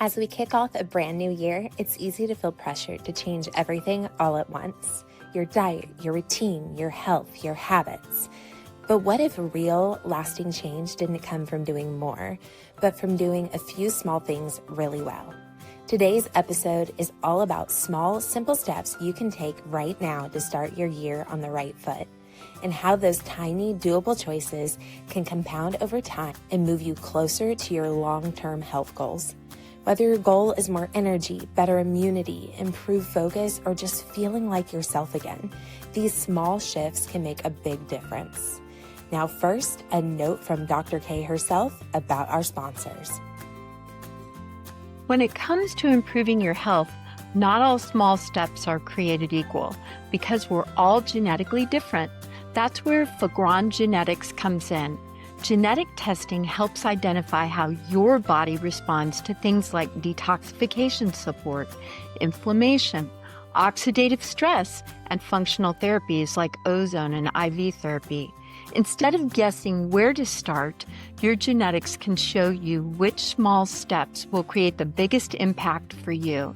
As we kick off a brand new year, it's easy to feel pressured to change everything all at once. Your diet, your routine, your health, your habits. But what if real, lasting change didn't come from doing more, but from doing a few small things really well? Today's episode is all about small, simple steps you can take right now to start your year on the right foot, and how those tiny, doable choices can compound over time and move you closer to your long-term health goals. Whether your goal is more energy, better immunity, improved focus, or just feeling like yourself again, these small shifts can make a big difference. Now first, a note from Dr. K herself about our sponsors. When it comes to improving your health, not all small steps are created equal because we're all genetically different. That's where Fagron Genetics comes in. Genetic testing helps identify how your body responds to things like detoxification support, inflammation, oxidative stress, and functional therapies like ozone and IV therapy. Instead of guessing where to start, your genetics can show you which small steps will create the biggest impact for you.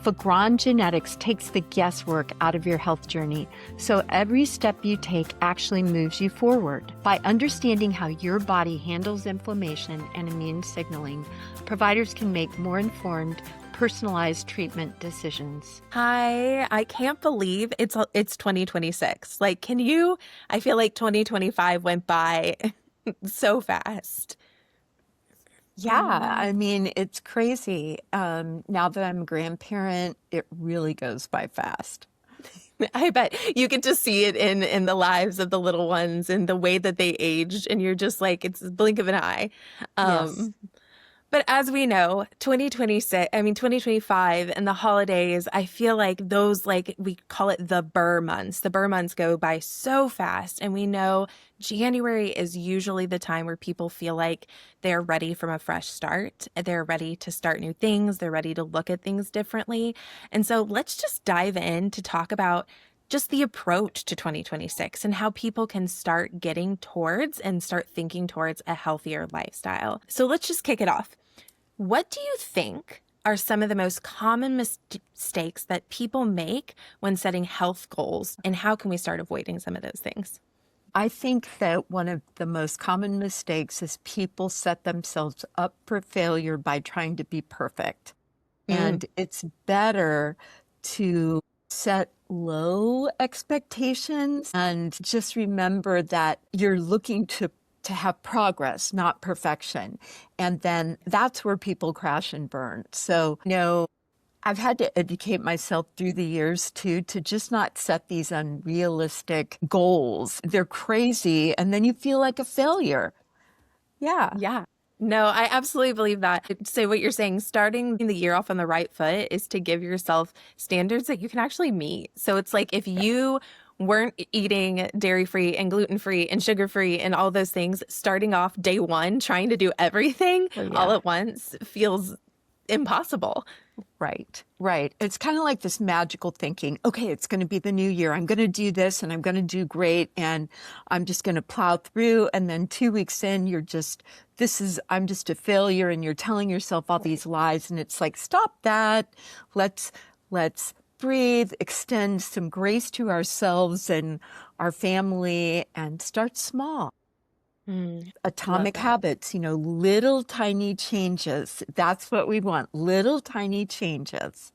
Fagron Genetics takes the guesswork out of your health journey, so every step you take actually moves you forward. By understanding how your body handles inflammation and immune signaling, providers can make more informed, personalized treatment decisions. Hi, I can't believe it's 2026. I feel like 2025 went by so fast. Yeah, I mean, it's crazy. Now that I'm a grandparent, it really goes by fast. I bet you get to see it in the lives of the little ones and the way that they aged, and you're just like, it's a blink of an eye. Yes. But as we know, 2025 and the holidays, I feel like those, we call it the burr months. The burr months go by so fast. And we know January is usually the time where people feel like they're ready from a fresh start. They're ready to start new things. They're ready to look at things differently. And so let's just dive in to talk about just the approach to 2026 and how people can start getting towards and start thinking towards a healthier lifestyle. So let's just kick it off. What do you think are some of the most common mistakes that people make when setting health goals, and how can we start avoiding some of those things? I think that one of the most common mistakes is people set themselves up for failure by trying to be perfect. And it's better to set low expectations and just remember that you're looking to have progress, not perfection. And then that's where people crash and burn. So, I've had to educate myself through the years too, to just not set these unrealistic goals. They're crazy. And then you feel like a failure. Yeah. Yeah. No, I absolutely believe that. So what you're saying, starting the year off on the right foot is to give yourself standards that you can actually meet. So it's like if you weren't eating dairy-free and gluten-free and sugar-free and all those things, starting off day one, trying to do everything all at once feels impossible. Right. It's kind of like this magical thinking, okay, it's going to be the new year. I'm going to do this and I'm going to do great. And I'm just going to plow through. And then 2 weeks in, I'm just a failure. And you're telling yourself all these lies. And it's like, stop that. Let's breathe, extend some grace to ourselves and our family, and start small. Atomic habits, little tiny changes. That's what we want, little tiny changes.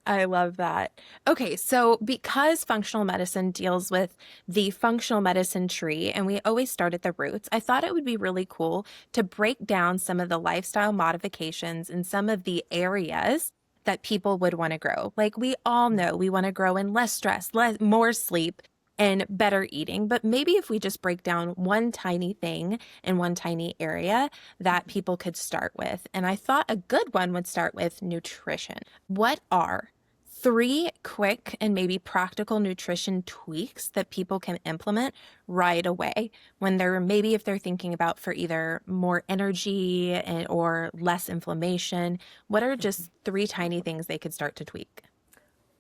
I love that. Okay, so because functional medicine deals with the functional medicine tree and we always start at the roots, I thought it would be really cool to break down some of the lifestyle modifications in some of the areas that people would want to grow. Like we all know we want to grow in less stress, more sleep, and better eating. But maybe if we just break down one tiny thing in one tiny area that people could start with. And I thought a good one would start with nutrition. What are 3 quick and maybe practical nutrition tweaks that people can implement right away when if they're thinking about for either more energy or less inflammation? What are just 3 tiny things they could start to tweak?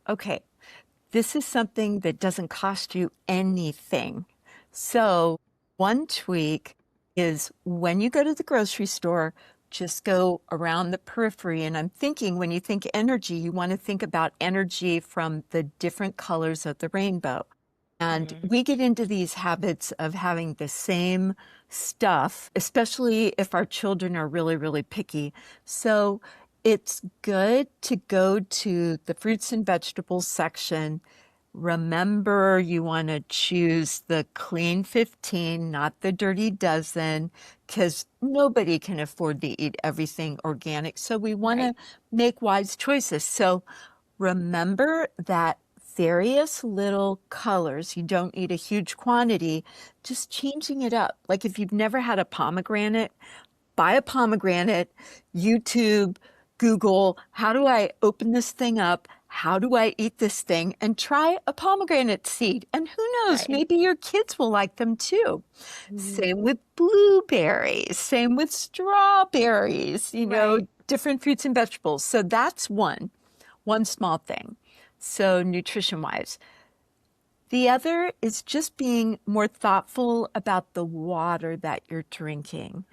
Okay. This is something that doesn't cost you anything. So one tweak is when you go to the grocery store, just go around the periphery. And I'm thinking when you think energy, you want to think about energy from the different colors of the rainbow. And we get into these habits of having the same stuff, especially if our children are really, really picky. So it's good to go to the fruits and vegetables section. Remember, you want to choose the clean 15, not the dirty dozen, because nobody can afford to eat everything organic. So we want to make wise choices. So remember that various little colors, you don't need a huge quantity, just changing it up. Like if you've never had a pomegranate, buy a pomegranate, YouTube, Google, how do I open this thing up? How do I eat this thing? And try a pomegranate seed. And who knows, maybe your kids will like them too. Same with blueberries, same with strawberries, you know, different fruits and vegetables. So that's one small thing. So nutrition-wise. The other is just being more thoughtful about the water that you're drinking.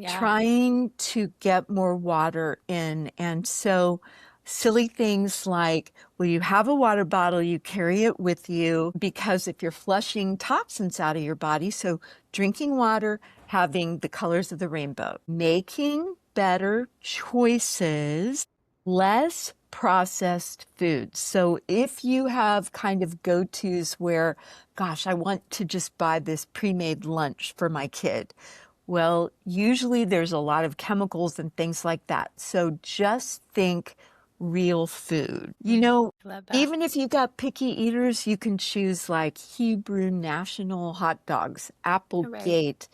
Trying to get more water in. And so silly things like, well, you have a water bottle, you carry it with you because if you're flushing toxins out of your body, so drinking water, having the colors of the rainbow, making better choices, less processed foods. So if you have kind of go-tos where, gosh, I want to just buy this pre-made lunch for my kid. Well, usually there's a lot of chemicals and things like that. So just think real food. You know, even if you've got picky eaters, you can choose like Hebrew National hot dogs, Applegate.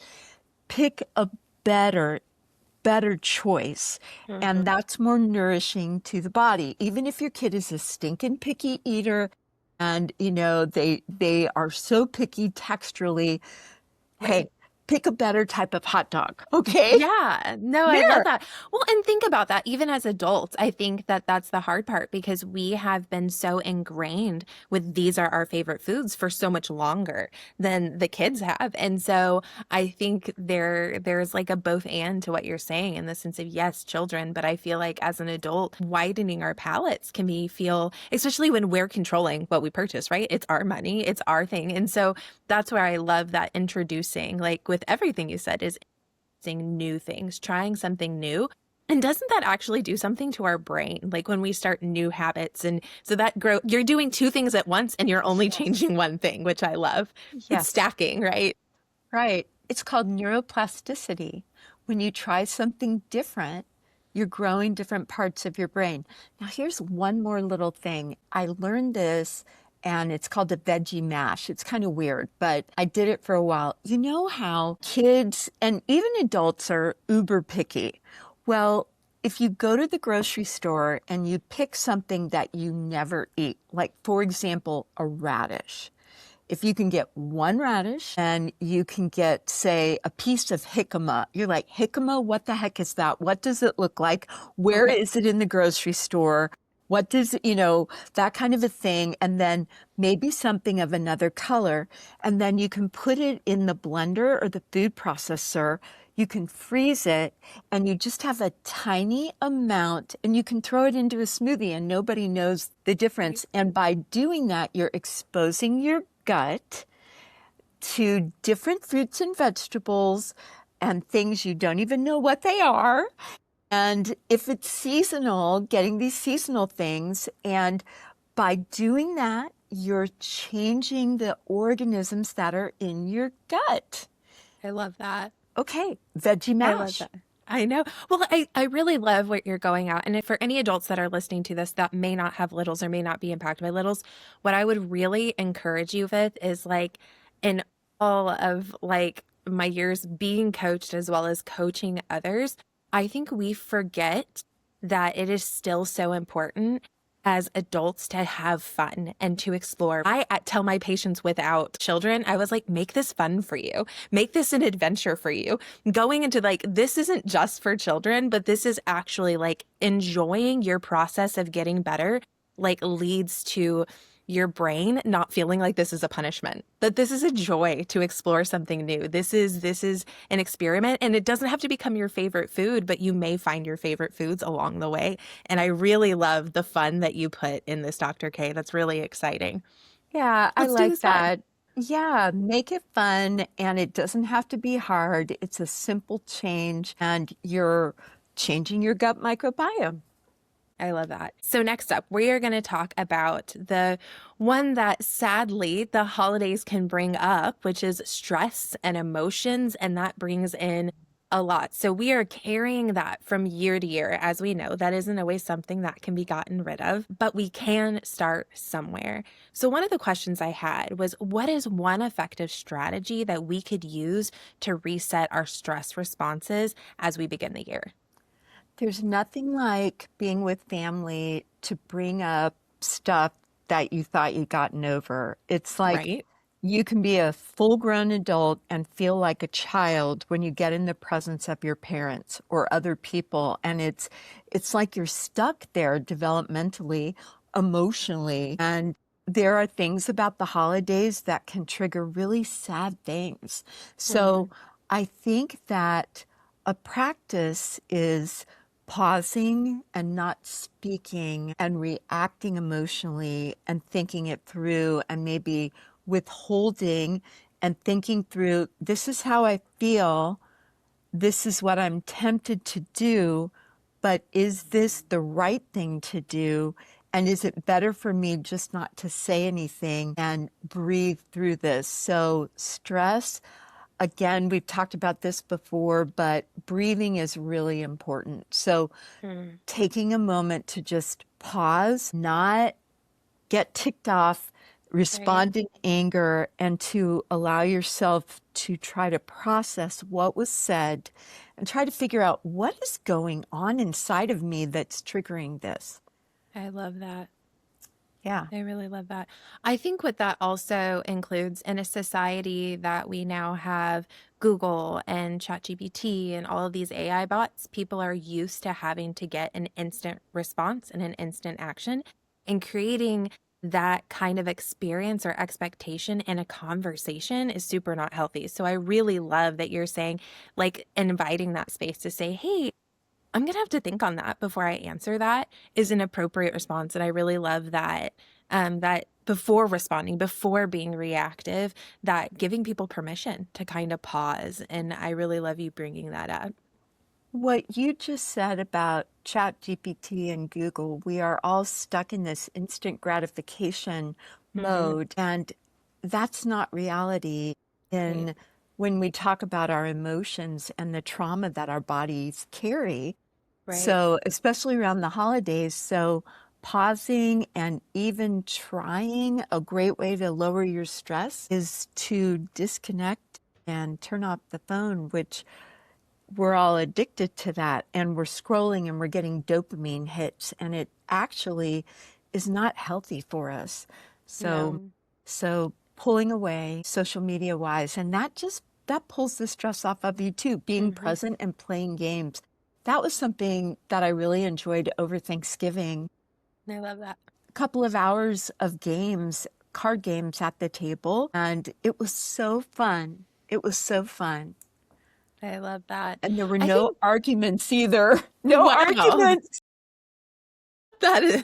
Pick a better choice. And that's more nourishing to the body. Even if your kid is a stinking picky eater and, you know, they are so picky texturally, hey, pick a better type of hot dog. Okay. Yeah, no, I love that. Well, and think about that. Even as adults, I think that that's the hard part because we have been so ingrained with these are our favorite foods for so much longer than the kids have. And so I think there's like a both and to what you're saying in the sense of yes, children, but I feel like as an adult, widening our palates can feel, especially when we're controlling what we purchase, right? It's our money, it's our thing. And so that's where I love that introducing, like with everything you said, is new things, trying something new. And doesn't that actually do something to our brain? Like when we start new habits and so that you're doing two things at once and you're only changing one thing, which I love. It's stacking, right? Right. It's called neuroplasticity. When you try something different, you're growing different parts of your brain. Now, here's one more little thing. I learned this and it's called a veggie mash. It's kind of weird, but I did it for a while. You know how kids and even adults are uber picky? Well, if you go to the grocery store and you pick something that you never eat, like for example, a radish. If you can get one radish and you can get, say, a piece of jicama, you're like, jicama, what the heck is that? What does it look like? Where is it in the grocery store? What does, you know, that kind of a thing. And then maybe something of another color. And then you can put it in the blender or the food processor. You can freeze it and you just have a tiny amount and you can throw it into a smoothie and nobody knows the difference. And by doing that, you're exposing your gut to different fruits and vegetables and things you don't even know what they are. And if it's seasonal, getting these seasonal things. And by doing that, you're changing the organisms that are in your gut. I love that. Okay, veggie mash. I love that. I know. Well, I really love what you're going at. And if for any adults that are listening to this that may not have littles or may not be impacted by littles, what I would really encourage you with is like in all of like my years being coached as well as coaching others, I think we forget that it is still so important as adults to have fun and to explore. I tell my patients without children, I was like, make this fun for you. Make this an adventure for you. Going into like, this isn't just for children, but this is actually like enjoying your process of getting better, like leads to your brain not feeling like this is a punishment, that this is a joy to explore something new. This is an experiment, and it doesn't have to become your favorite food, but you may find your favorite foods along the way. And I really love the fun that you put in this, Dr. K. That's really exciting. Yeah, I Let's do like this fun. that. Yeah, make it fun and it doesn't have to be hard. It's a simple change and you're changing your gut microbiome. I love that. So, next up, we are going to talk about the one that sadly the holidays can bring up, which is stress and emotions. And that brings in a lot. So, we are carrying that from year to year. As we know, that isn't always something that can be gotten rid of, but we can start somewhere. So, one of the questions I had was, what is one effective strategy that we could use to reset our stress responses as we begin the year? There's nothing like being with family to bring up stuff that you thought you'd gotten over. It's like Right? you can be a full-grown adult and feel like a child when you get in the presence of your parents or other people, and it's like you're stuck there developmentally, emotionally, and there are things about the holidays that can trigger really sad things. So I think that a practice is pausing and not speaking and reacting emotionally and thinking it through and maybe withholding and thinking through, this is how I feel, this is what I'm tempted to do, but is this the right thing to do? And is it better for me just not to say anything and breathe through this? So stress, again, we've talked about this before, but breathing is really important. So Mm. taking a moment to just pause, not get ticked off, Right? respond in anger, and to allow yourself to try to process what was said and try to figure out what is going on inside of me that's triggering this. I love that. Yeah. I really love that. I think what that also includes in a society that we now have Google and ChatGPT and all of these AI bots, people are used to having to get an instant response and an instant action, and creating that kind of experience or expectation in a conversation is super not healthy. So I really love that you're saying, like, inviting that space to say, hey, I'm gonna have to think on that before I answer that is an appropriate response. And I really love that, that before responding, before being reactive, that giving people permission to kind of pause. And I really love you bringing that up. What you just said about ChatGPT and Google, we are all stuck in this instant gratification Hmm. mode, and that's not reality. Right. In when we talk about our emotions and the trauma that our bodies carry, Right. so especially around the holidays, so pausing and even trying, a great way to lower your stress is to disconnect and turn off the phone, which we're all addicted to that, and we're scrolling and we're getting dopamine hits, and it actually is not healthy for us. So No. so pulling away social media wise, and that pulls the stress off of you too, being Hmm. present and playing games. That was something that I really enjoyed over Thanksgiving. I love that. A couple of hours of games, card games at the table, and it was so fun. It was so fun. I love that. And there were I no think, arguments either. No wow, arguments. that is,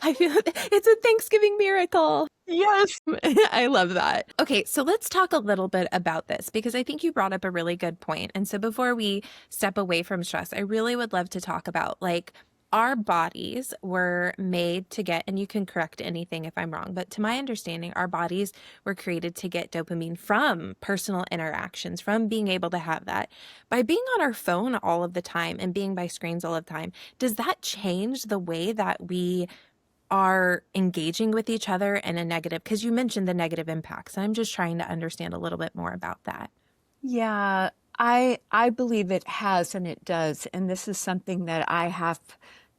I feel it's a Thanksgiving miracle. Yes. I love that. Okay, so let's talk a little bit about this because I think you brought up a really good point. And so before we step away from stress, I really would love to talk about, like, our bodies were made to get, and you can correct anything if I'm wrong, but to my understanding, our bodies were created to get dopamine from personal interactions, from being able to have that. By being on our phone all of the time and being by screens all of the time, does that change the way that we are engaging with each other in a negative, because you mentioned the negative impacts. I'm just trying to understand a little bit more about that. Yeah, I believe it has and it does. And this is something that I have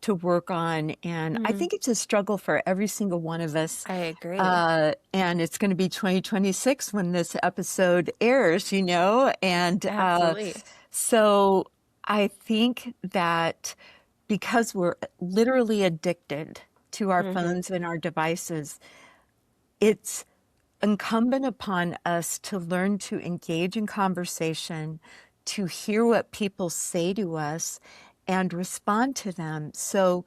to work on. And I Mm, think it's a struggle for every single one of us. I agree. And it's going to be 2026 when this episode airs, you know? And Absolutely. so I think that because we're literally addicted to our Hmm. phones and our devices, it's incumbent upon us to learn to engage in conversation, to hear what people say to us, and respond to them. So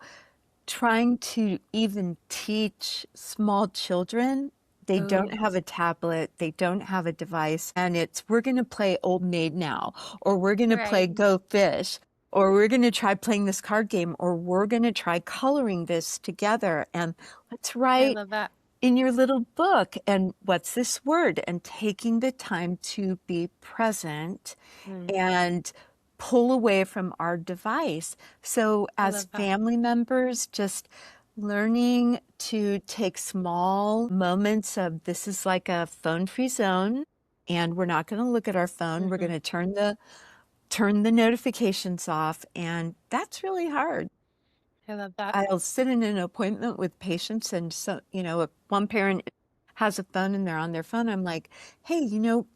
trying to even teach small children, they don't Oh, have a tablet, they don't have a device, and it's, we're going to play Old Maid now, or we're going to play right. Go Fish, or we're going to try playing this card game, or we're going to try coloring this together, and let's I write love that. in your little book, and what's this word? And taking the time to be present Mm, and pull away from our device. So I as love that. family members, just learning to take small moments of, this is like a phone-free zone, and we're not going to look at our phone. We're Hmm. going to turn the notifications off, and that's really hard. I love that. I'll sit in an appointment with patients, and so, if one parent has a phone and they're on their phone, I'm like, hey,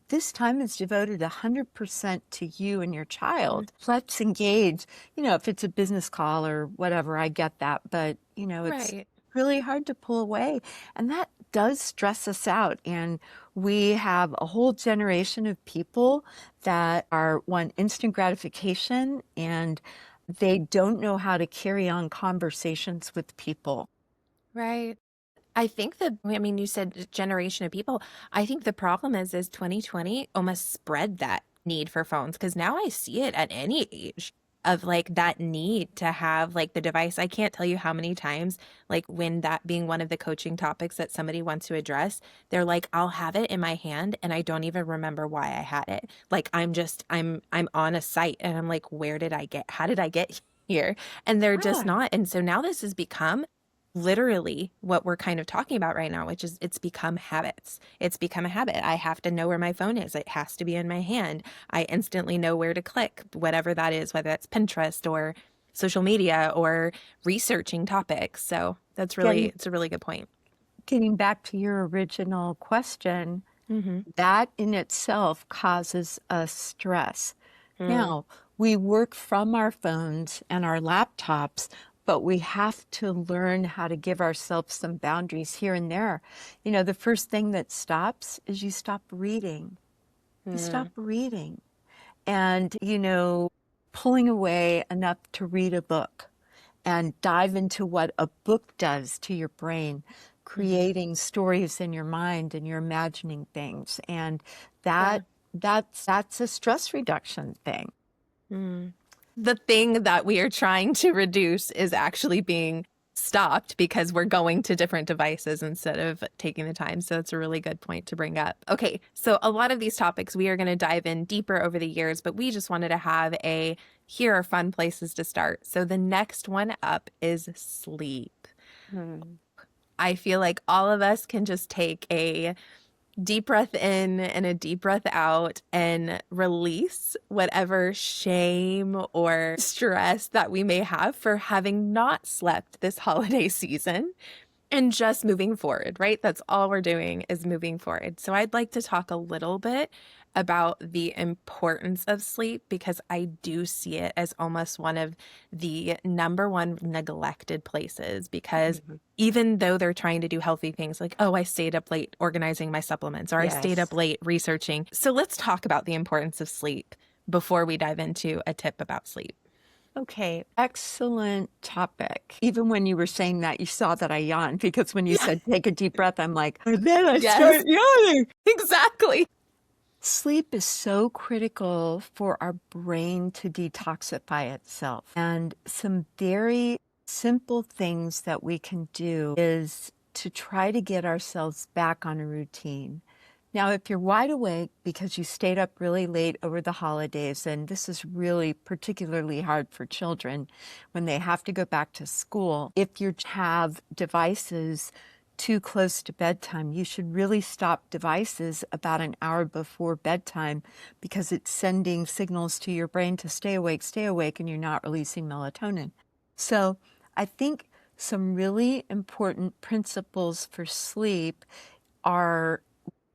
this time is devoted 100% to you and your Mm, child. Let's engage. If it's a business call or whatever, I get that. But, it's right. really hard to pull away. And that does stress us out. And we have a whole generation of people that want instant gratification, and they don't know how to carry on conversations with people. Right. I think that, I mean, you said generation of people. I think the problem is 2020 almost spread that need for phones because now I see it at any age of like that need to have like the device. I can't tell you how many times, like when that being one of the coaching topics that somebody wants to address, they're like, I'll have it in my hand and I don't even remember why I had it. Like I'm on a site and I'm like, how did I get here? And they're just Yeah. not. And so now this has become literally what we're kind of talking about right now, which is it's become habits. It's become a habit. I have to know where my phone is. It has to be in my hand. I instantly know where to click, whatever that is, whether that's Pinterest or social media or researching topics. So Getting it's a really good point. getting back to your original question, Mm-hmm. that in itself causes us stress. Mm, Now, we work from our phones and our laptops, but we have to learn how to give ourselves some boundaries here and there. The first thing that stops is you stop reading. You stop mm, reading. And, pulling away enough to read a book and dive into what a book does to your brain, mm-hmm. creating stories in your mind, and you're imagining things. And Yeah. that's a stress reduction thing. Mm. The thing that we are trying to reduce is actually being stopped because we're going to different devices instead of taking the time. So it's a really good point to bring up. Okay, so a lot of these topics we are going to dive in deeper over the years, but we just wanted to have here are fun places to start. So the next one up is sleep. Hmm. I feel like all of us can just take a deep breath in and a deep breath out and release whatever shame or stress that we may have for having not slept this holiday season and just moving forward, right? That's all we're doing is moving forward. So I'd like to talk a little bit about the importance of sleep because I do see it as almost one of the number one neglected places because Mhm. even though they're trying to do healthy things like, oh, I stayed up late organizing my supplements or I stayed Yes. up late researching. So let's talk about the importance of sleep before we dive into a tip about sleep. Okay, excellent topic. Even when you were saying that, you saw that I yawned because when you Yeah. said take a deep breath, I'm like, and then I Yes, start yawning. exactly. Sleep is so critical for our brain to detoxify itself. And some very simple things that we can do is to try to get ourselves back on a routine. Now, if you're wide awake because you stayed up really late over the holidays, and this is really particularly hard for children when they have to go back to school, if you have devices too close to bedtime, you should really stop devices about an hour before bedtime because it's sending signals to your brain to stay awake, and you're not releasing melatonin. So I think some really important principles for sleep are,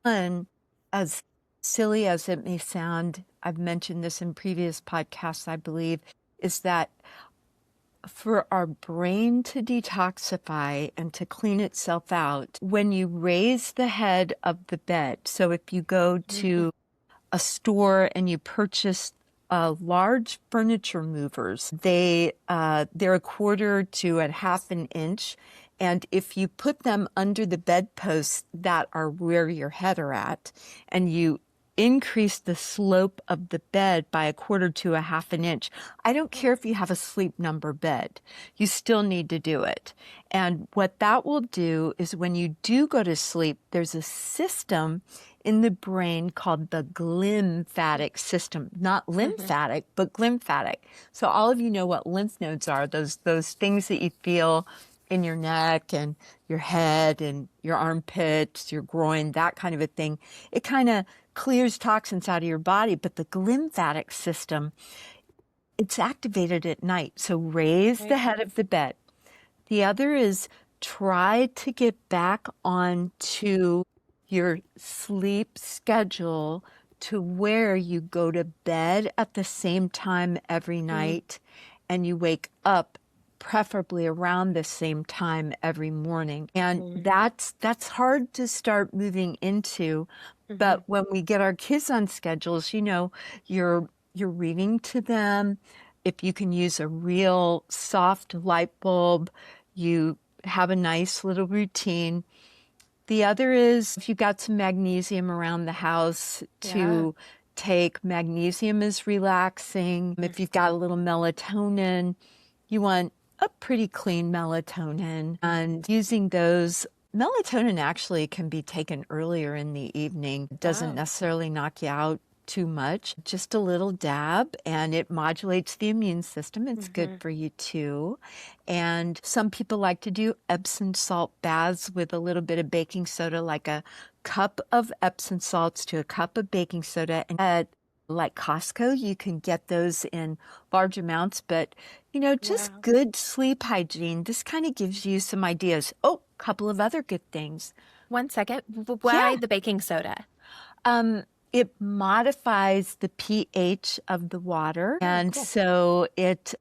one, as silly as it may sound, I've mentioned this in previous podcasts, I believe, is that for our brain to detoxify and to clean itself out, when you raise the head of the bed, so if you go to a store and you purchase large furniture movers, they're a quarter to a half an inch. And if you put them under the bedposts that are where your head are at, and you increase the slope of the bed by a quarter to a half an inch, I don't care if you have a sleep number bed, you still need to do it. And what that will do is when you do go to sleep, there's a system in the brain called the glymphatic system, not lymphatic, but glymphatic. So all of you know what lymph nodes are, those things that you feel in your neck and your head and your armpits, your groin, that kind of a thing. It kind of clears toxins out of your body, but the glymphatic system, it's activated at night. So raise the head of the bed. The other is try to get back onto your sleep schedule to where you go to bed at the same time every night and you wake up preferably around the same time every morning. And that's hard to start moving into. But when we get our kids on schedules, you know, you're reading to them. If you can use a real soft light bulb, you have a nice little routine. The other is if you've got some magnesium around the house to take. Magnesium is relaxing. If you've got a little melatonin, you want a pretty clean melatonin. And using those, melatonin actually can be taken earlier in the evening. It doesn't necessarily knock you out too much, just a little dab, and it modulates the immune system. It's good for you too. And some people like to do Epsom salt baths with a little bit of baking soda, like a cup of Epsom salts to a cup of baking soda. And at like Costco, you can get those in large amounts, but you know, just good sleep hygiene. This kind of gives you some ideas. Oh, a couple of other good things. 1 second. Why the baking soda? It modifies the pH of the water, and so it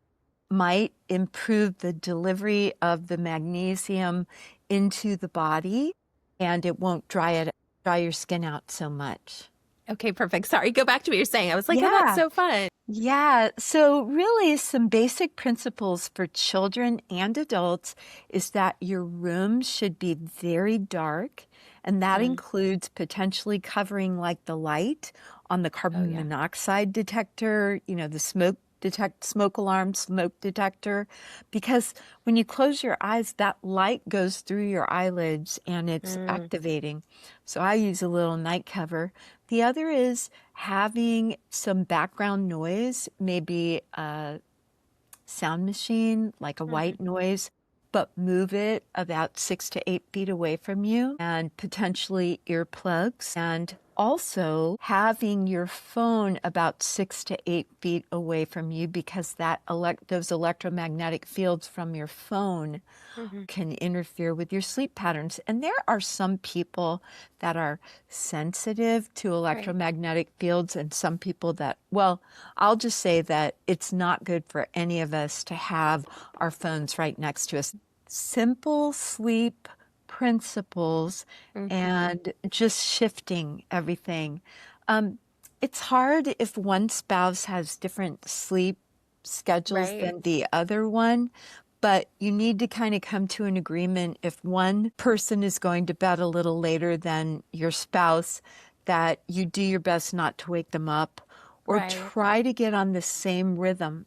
might improve the delivery of the magnesium into the body, and it won't dry your skin out so much. Okay, perfect. Sorry, go back to what you're saying. I was like, oh, that's so fun. Yeah. So really some basic principles for children and adults is that your room should be very dark. And that includes potentially covering like the light on the carbon monoxide detector, you know, the smoke alarm, smoke detector, because when you close your eyes, that light goes through your eyelids and it's activating. So I use a little night cover. The other is having some background noise, maybe a sound machine, like a white noise, but move it about 6 to 8 feet away from you, and potentially earplugs. And also having your phone about 6 to 8 feet away from you, because those electromagnetic fields from your phone can interfere with your sleep patterns. And there are some people that are sensitive to electromagnetic fields, and some people that, well, I'll just say that it's not good for any of us to have our phones right next to us. Simple sleep principles and just shifting everything. It's hard if one spouse has different sleep schedules than the other one, but you need to kind of come to an agreement if one person is going to bed a little later than your spouse, that you do your best not to wake them up, or try to get on the same rhythm.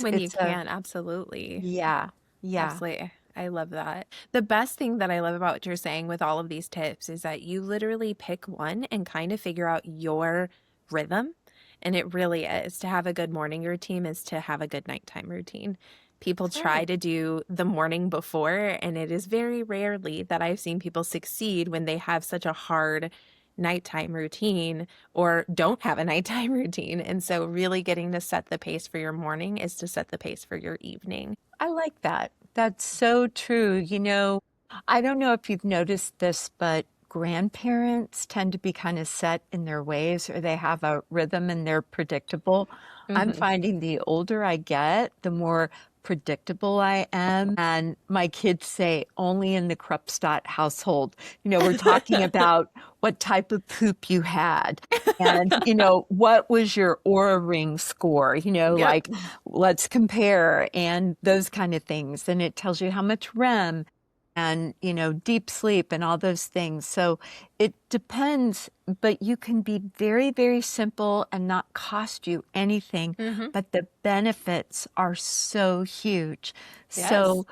When you can, absolutely. Yeah. Absolutely. I love that. The best thing that I love about what you're saying with all of these tips is that you literally pick one and kind of figure out your rhythm. And it really is. To have a good morning routine is to have a good nighttime routine. People try to do the morning before, and it is very rarely that I've seen people succeed when they have such a hard nighttime routine or don't have a nighttime routine. And so really getting to set the pace for your morning is to set the pace for your evening. I like that. That's so true. You know, I don't know if you've noticed this, but grandparents tend to be kind of set in their ways, or they have a rhythm and they're predictable. I'm finding the older I get, the more predictable I am. And my kids say only in the Kruppstadt household. We're talking about what type of poop you had. And, what was your Aura Ring score? Yep. Like, let's compare and those kind of things. And it tells you how much REM and, deep sleep and all those things. So it depends, but you can be very, very simple and not cost you anything, but the benefits are so huge. Yes. So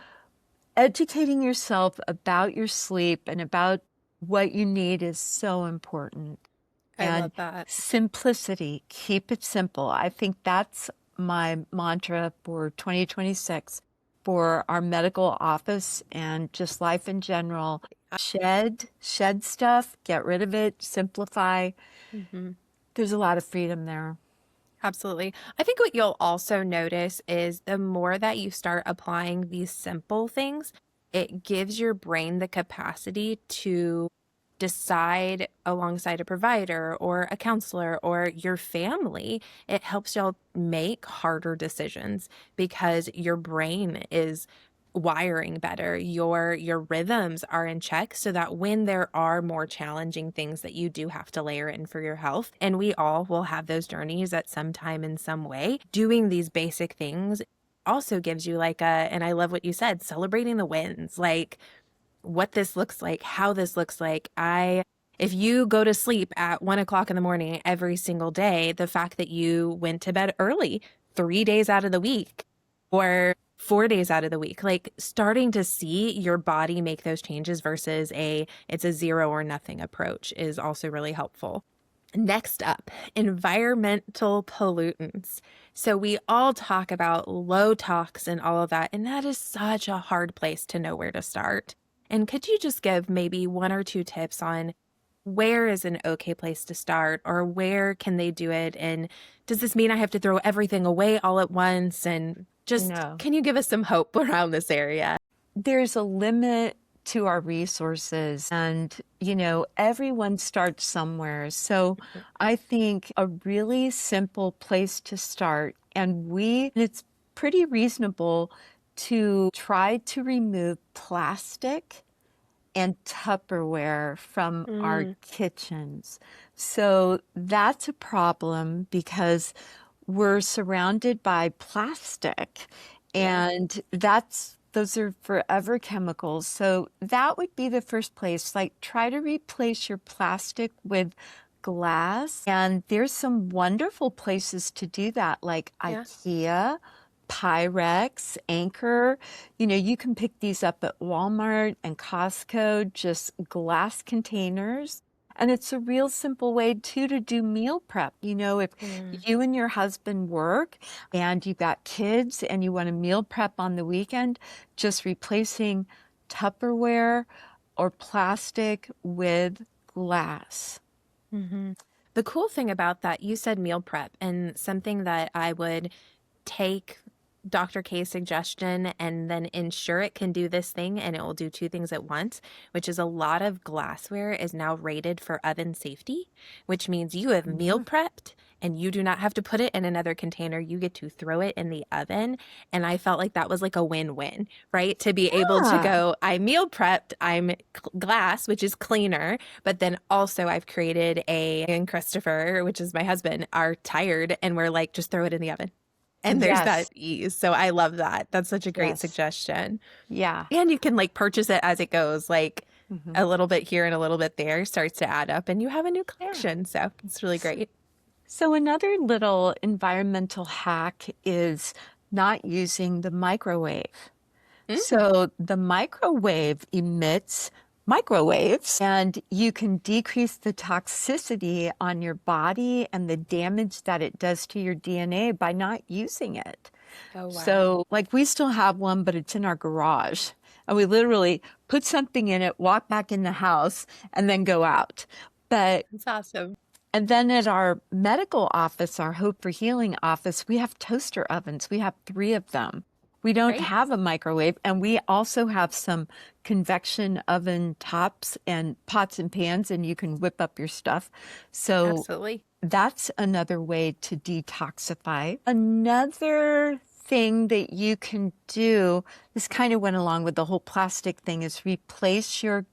educating yourself about your sleep and about what you need is so important. I love that. Simplicity, keep it simple. I think that's my mantra for 2026 for our medical office and just life in general. Shed stuff, get rid of it, simplify. There's a lot of freedom there. Absolutely. I think what you'll also notice is the more that you start applying these simple things, it gives your brain the capacity to decide alongside a provider or a counselor or your family. It helps y'all make harder decisions because your brain is wiring better. Your rhythms are in check so that when there are more challenging things that you do have to layer in for your health, and we all will have those journeys at some time in some way, doing these basic things also gives you and I love what you said, celebrating the wins, like what this looks like, how this looks like. If you go to sleep at 1 o'clock in the morning every single day, the fact that you went to bed early 3 days out of the week or 4 days out of the week, like starting to see your body make those changes versus it's a zero or nothing approach is also really helpful. Next up, environmental pollutants. So we all talk about low tox and all of that, and that is such a hard place to know where to start. And could you just give maybe 1 or 2 tips on where is an okay place to start, or where can they do it? And does this mean I have to throw everything away all at once? And just, can you give us some hope around this area? There's a limit to our resources and, everyone starts somewhere. So I think a really simple place to start, and it's pretty reasonable to try to remove plastic and Tupperware from our kitchens. So that's a problem because we're surrounded by plastic and those are forever chemicals. So that would be the first place. Like, try to replace your plastic with glass. And there's some wonderful places to do that, like IKEA, Pyrex, Anchor. You can pick these up at Walmart and Costco, just glass containers. And it's a real simple way too to do meal prep. If you and your husband work and you've got kids and you want to meal prep on the weekend, just replacing Tupperware or plastic with glass. The cool thing about that, you said meal prep, and something that I would take Dr. K's suggestion and then ensure it can do this thing and it will do 2 things at once, which is a lot of glassware is now rated for oven safety, which means you have meal prepped and you do not have to put it in another container. You get to throw it in the oven. And I felt like that was like a win-win, right? To be able to go, I meal prepped, I'm glass, which is cleaner, but then also I've created and Christopher, which is my husband, are tired and we're like, just throw it in the oven. And there's that ease. So I love that. That's such a great suggestion. Yeah. And you can purchase it as it goes, a little bit here and a little bit there starts to add up and you have a new collection. So it's really great. So another little environmental hack is not using the microwave. So the microwave emits microwaves, and you can decrease the toxicity on your body and the damage that it does to your DNA by not using it. Oh, wow. So we still have one, but it's in our garage. And we literally put something in it, walk back in the house, and then go out. But that's awesome. And then at our medical office, our Hope for Healing office, we have toaster ovens. We have 3 of them. We don't have a microwave, and we also have some convection oven tops and pots and pans, and you can whip up your stuff. So absolutely, that's another way to detoxify. Another thing that you can do, this kind of went along with the whole plastic thing, is replace your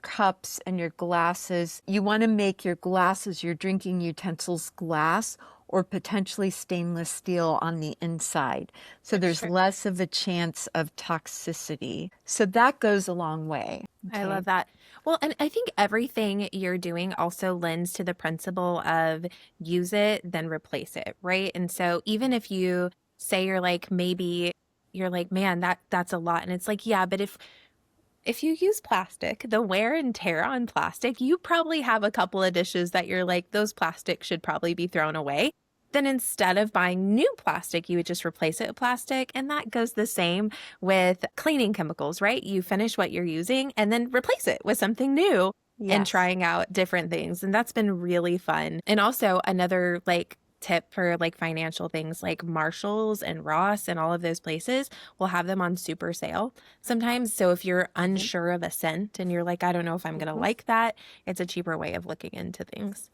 cups and your glasses. You want to make your glasses, your drinking utensils, glass or potentially stainless steel on the inside. So For there's sure. less of a chance of toxicity. So that goes a long way. I Okay. love that. Well, and I think everything you're doing also lends to the principle of use it, then replace it, right? And so even if you say you're like, maybe you're like, man, that's a lot. And it's like, yeah, but if you use plastic, the wear and tear on plastic, you probably have a couple of dishes that you're like, those plastics should probably be thrown away. Then instead of buying new plastic, you would just replace it with plastic. And that goes the same with cleaning chemicals, right? You finish what you're using and then replace it with something new and Yes. trying out different things. And that's been really fun. And also another like tip for like financial things like Marshalls and Ross and all of those places will have them on super sale sometimes. So if you're unsure of a scent and you're like, I don't know if I'm going to Mhm. like that, it's a cheaper way of looking into things.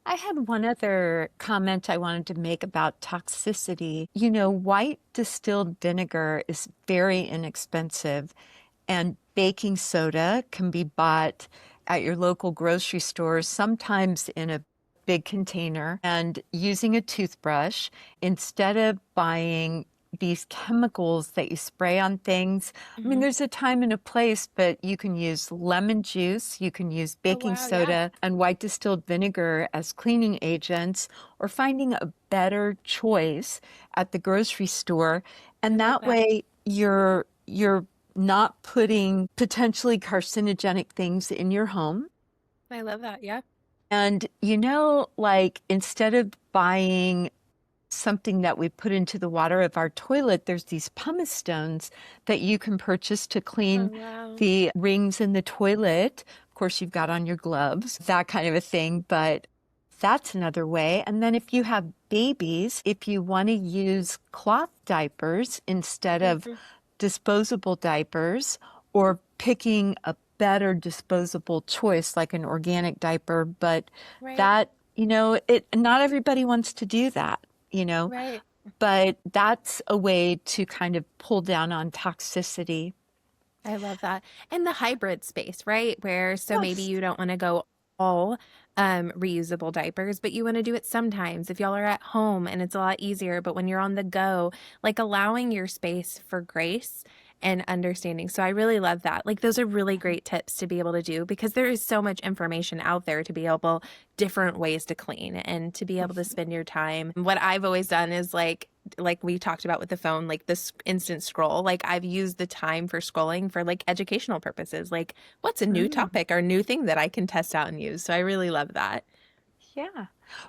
I had one other comment I wanted to make about toxicity. You know, white distilled vinegar is very inexpensive, and baking soda can be bought at your local grocery stores, sometimes in a big container, and using a toothbrush instead of buying these chemicals that you spray on things. I mean, Hmm. there's a time and a place, but you can use lemon juice, you can use Oh, baking wow. Yeah. soda and white distilled vinegar as cleaning agents, or finding a better choice at the grocery store. I And love that that. way you're not putting potentially carcinogenic things in your home. I love that. Yeah. And, you know, like instead of buying something that we put into the water of our toilet, there's these pumice stones that you can purchase to Oh, clean wow. the rings in the toilet. Of course, you've got on your gloves, that kind of a thing, but that's another way. And then if you have babies, if you want to use cloth diapers instead of Hmm. disposable diapers, or picking a better disposable choice like an organic diaper, but Right. that, you know, it not everybody wants to do that, you know, Right. but that's a way to kind of pull down on toxicity. I love that. And the hybrid space, right? Where so maybe Yes. you don't want to go all reusable diapers, but you want to do it sometimes if y'all are at home and it's a lot easier. But when you're on the go, like allowing your space for grace and understanding. So I really love that. Like those are really great tips to be able to do because there is so much information out there to be able different ways to clean and to be able to spend your time. What I've always done is like we talked about with the phone, like this instant scroll, like I've used the time for scrolling for like educational purposes. Like, what's a new Mm, topic or new thing that I can test out and use? So I really love that. yeah.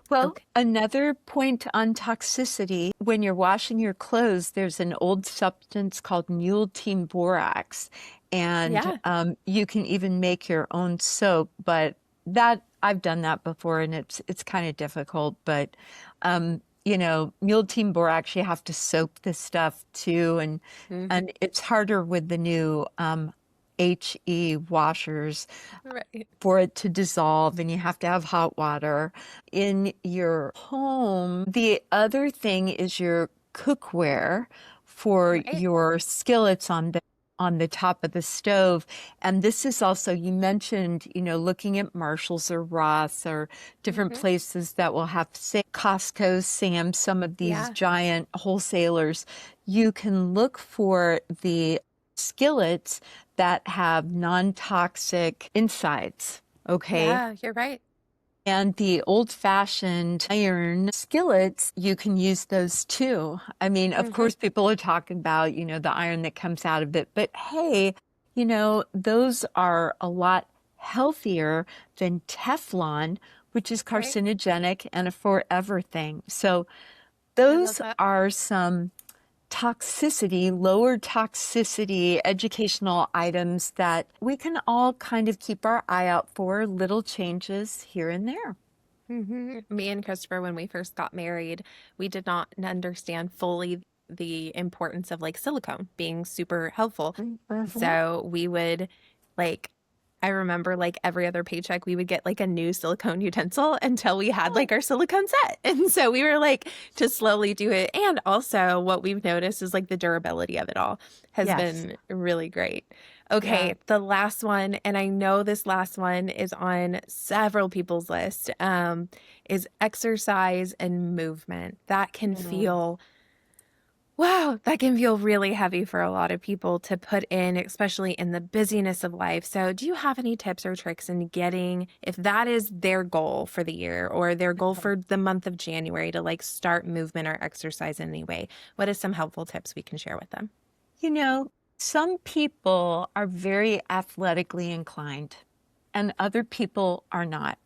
Well, Okay. another point on toxicity, when you're washing your clothes, there's an old substance called mule team borax, and Yeah. you can even make your own soap. But that I've done that before, and it's kind of difficult. But you know, mule team borax, you have to soak this stuff too, Hmm. and it's harder with the new HE washers Right. for it to dissolve, and you have to have hot water in your home. The other thing is your cookware for Right. your skillets on the top of the stove. And this is also, you mentioned, you know, looking at Marshalls or Ross or different Hmm. places that will have, say, Costco, Sam's, some of these Yeah. giant wholesalers. You can look for the skillets that have non-toxic insides. Okay. Yeah. You're right. And the old-fashioned iron skillets, you can use those too. I mean, of Hmm. course, people are talking about, you know, the iron that comes out of it, but hey, you know, those are a lot healthier than Teflon, which is Right. carcinogenic and a forever thing. So I love those that. are some toxicity, lower toxicity educational items that we can all kind of keep our eye out for, little changes here and there. Me and Christopher, when we first got married, we did not understand fully the importance of like silicone being super helpful. Mhm. So we would like, I remember like every other paycheck, we would get like a new silicone utensil until we had like our silicone set. And so we were like to slowly do it. And also what we've noticed is like the durability of it all has Yes. been really great. Yeah. Okay, the last one, and I know this last one is on several people's list, is exercise and movement. That can Mm. feel Wow, that can feel really heavy for a lot of people to put in, especially in the busyness of life. So, do you have any tips or tricks in getting, if that is their goal for the year or their goal for the month of January to like start movement or exercise anyway? What is some helpful tips we can share with them? You know, some people are very athletically inclined and other people are not.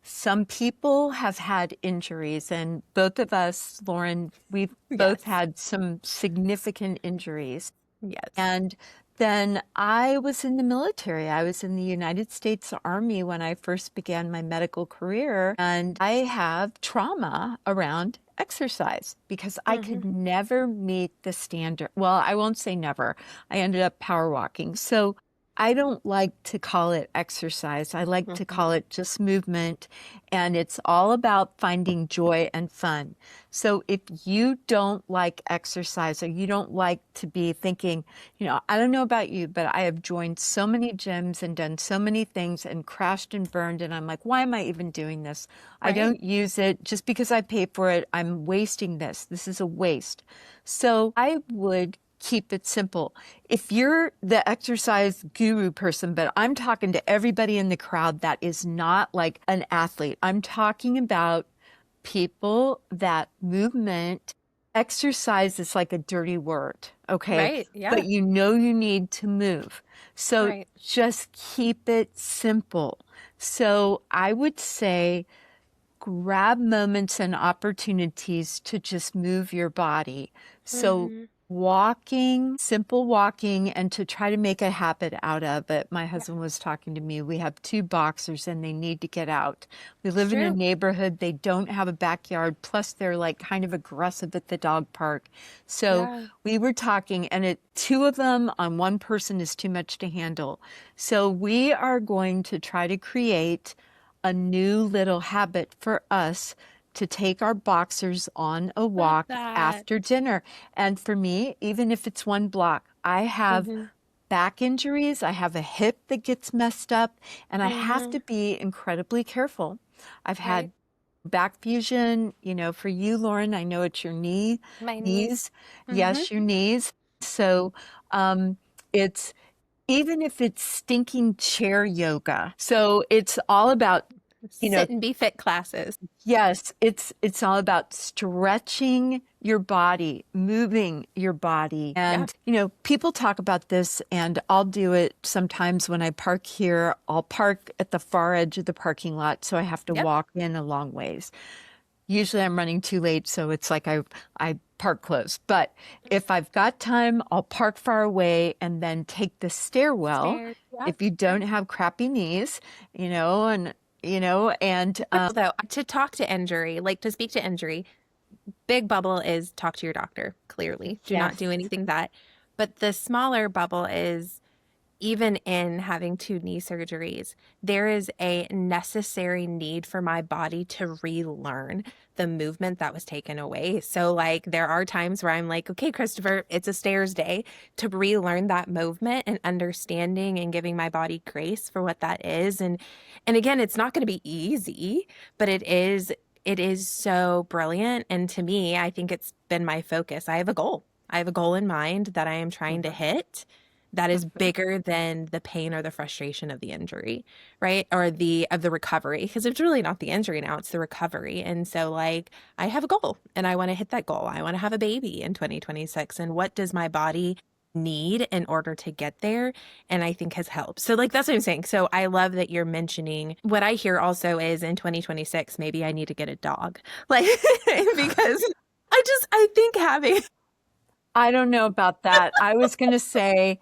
Some people have had injuries, and both of us, Lauren, we've both Yes. had some significant injuries. Yes. And then I was in the military. I was in the United States Army when I first began my medical career. And I have trauma around exercise because I Hmm. could never meet the standard. Well, I won't say never. I ended up power walking. So I don't like to call it exercise. I like to Hmm. call it just movement. And it's all about finding joy and fun. So if you don't like exercise or you don't like to be thinking, I don't know about you, but I have joined so many gyms and done so many things and crashed and burned. And I'm like, why am I even doing this? I Right. don't use it just because I pay for it. I'm wasting this. This is a waste. So I would keep it simple. If you're the exercise guru person, but I'm talking to everybody in the crowd that is not like an athlete, I'm talking about people that movement, exercise is like a dirty word, okay? Right. Yeah. But you need to move. So Right. just keep it simple. So I would say grab moments and opportunities to just move your body. So Hmm. walking, simple walking, and to try to make a habit out of it. My Yeah. husband was talking to me. We have two boxers and they need to get out. We It's live in a true. neighborhood. They don't have a backyard. Plus they're like kind of aggressive at the dog park. So Yeah. we were talking and two of them on one person is too much to handle. So we are going to try to create a new little habit for us to take our boxers on a Love walk that. after dinner. And for me, even if it's one block, I have Hmm. back injuries, I have a hip that gets messed up, and I have Hmm. to be incredibly careful. I've Right. had back fusion, for you, Lauren, I know it's your My knees. knees. Hmm. Yes, your knees. So it's even if it's stinking chair yoga. So it's all about, you know, Sit and be fit classes. yes, it's all about stretching your body, moving your body. Yeah. And, people talk about this and I'll do it sometimes when I park here. I'll park at the far edge of the parking lot, so I have to Yep. walk in a long ways. Usually I'm running too late, so it's like I park close. But if I've got time, I'll park far away and then take the stairwell Stairs. Yep. if you don't have crappy knees, and Though to talk to injury, like to speak to injury, big bubble is talk to your doctor, clearly. Do not do yes. anything that. But the smaller bubble is even in having two knee surgeries, there is a necessary need for my body to relearn the movement that was taken away. So, like, there are times where I'm like, okay, Christopher, it's a stairs day to relearn that movement and understanding and giving my body grace for what that is. And again, it's not going to be easy, but it is so brilliant. And to me, I think it's been my focus. I have a goal. I have a goal in mind that I am trying to Mhm. hit that is Mhm. bigger than the pain or the frustration of the injury, right? Or the recovery, because it's really not the injury now, it's the recovery. And so like I have a goal and I want to hit that goal. I want to have a baby in 2026, and what does my body need in order to get there, and I think has helped. So like that's what I'm saying. So I love that you're mentioning. What I hear also is in 2026 maybe I need to get a dog. Like because I think having I don't know about that. I was going to say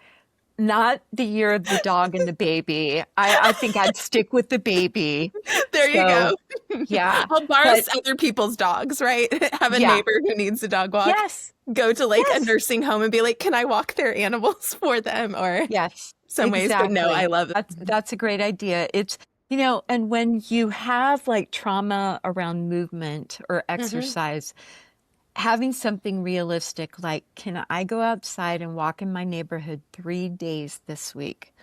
not the year of the dog and the baby. I think I'd stick with the baby. There you So, go. yeah. I'll borrow But other people's dogs, right? Have a yeah. neighbor who needs a dog walk. Yes. Go to like a Yes. nursing home and be like, can I walk their animals for them? Or Yes. some ways, but no, I love it. That's a great idea. It's, and when you have like trauma around movement or exercise, having something realistic, like, can I go outside and walk in my neighborhood 3 days this week?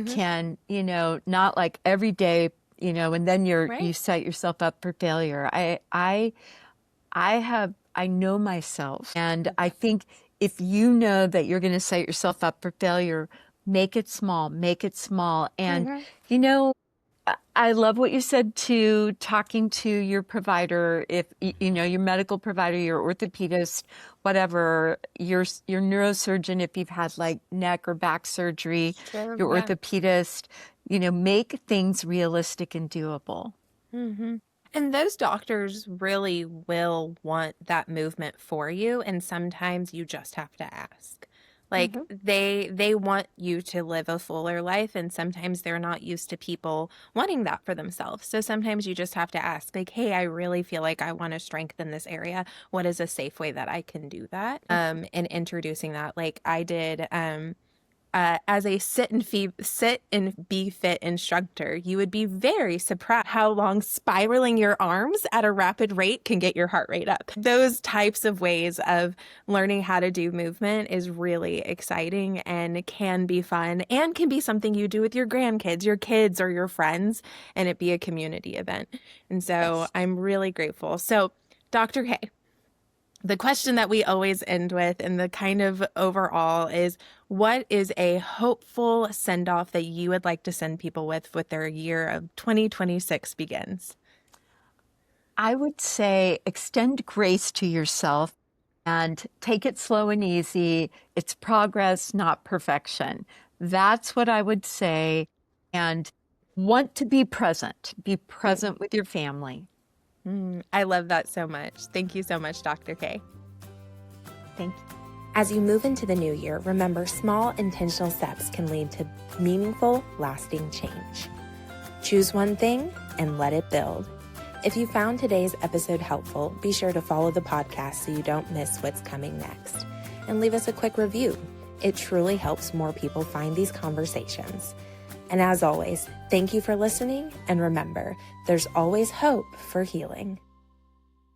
Can, not like every day, and then you set yourself up for failure. I know myself, and I think if you know that you're going to set yourself up for failure, make it small. And, I love what you said to talking to your provider, if, your medical provider, your orthopedist, whatever, your neurosurgeon, if you've had like neck or back surgery, your orthopedist, make things realistic and doable. And those doctors really will want that movement for you. And sometimes you just have to ask. Like they want you to live a fuller life, and sometimes they're not used to people wanting that for themselves. So sometimes you just have to ask, like, hey, I really feel like I want to strengthen this area. What is a safe way that I can do that? And introducing that, like I did as a sit and be fit instructor, you would be very surprised how long spiraling your arms at a rapid rate can get your heart rate up. Those types of ways of learning how to do movement is really exciting and can be fun, and can be something you do with your grandkids, your kids, or your friends, and it be a community event. And so I'm really grateful. So, Dr. K, the question that we always end with, and the kind of overall, is what is a hopeful send-off that you would like to send people with their year of 2026 begins? I would say extend grace to yourself and take it slow and easy. It's progress, not perfection. That's what I would say. And want to be present. Be present with your family. I love that so much. Thank you so much, Dr. K. Thank you. As you move into the new year, remember, small intentional steps can lead to meaningful, lasting change. Choose one thing and let it build. If you found today's episode helpful, be sure to follow the podcast so you don't miss what's coming next. And leave us a quick review. It truly helps more people find these conversations. And as always, thank you for listening, and remember, there's always hope for healing.